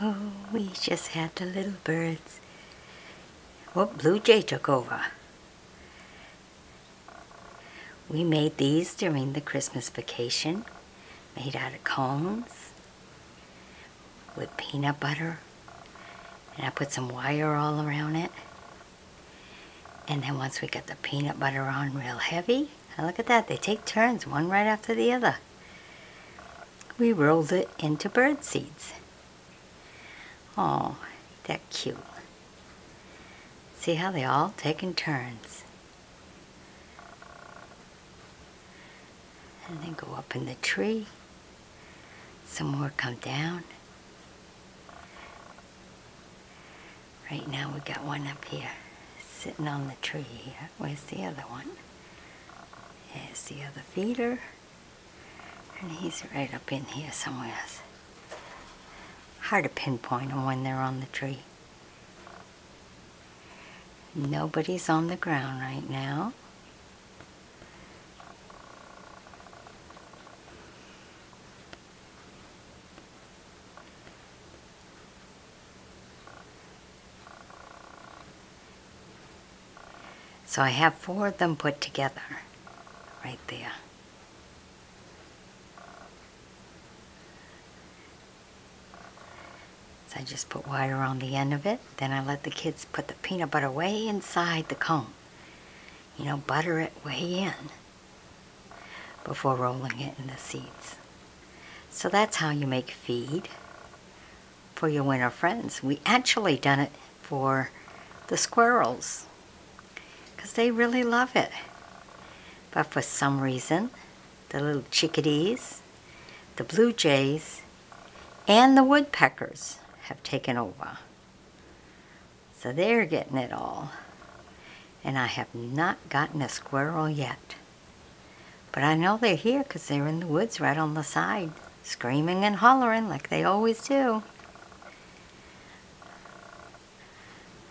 Oh, we just had the little birds. Oh, Blue Jay took over. We made these during the Christmas vacation, made out of cones with peanut butter, and I put some wire all around it. And then once we got the peanut butter on real heavy, and look at that, they take turns, one right after the other. We rolled it into bird seeds. Oh, they're cute. See how they all taking turns. And then go up in the tree. Some more come down. Right now we got one up here, sitting on the tree here. Where's the other one? There's the other feeder. And he's right up in here somewhere. Hard to pinpoint them when they're on the tree. Nobody's on the ground right now. So I have 4 of them put together right there. So I just put wire on the end of it. Then I let the kids put the peanut butter way inside the cone. You know, butter it way in before rolling it in the seeds. So that's how you make feed for your winter friends. We actually done it for the squirrels because they really love it. But for some reason, the little chickadees, the blue jays, and the woodpeckers have taken over. So they're getting it all. And I have not gotten a squirrel yet. But I know they're here because they're in the woods right on the side, screaming and hollering like they always do.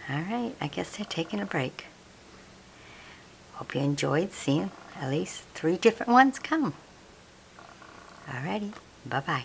All right, I guess they're taking a break. Hope you enjoyed seeing at least 3 different ones come. Alrighty, bye-bye.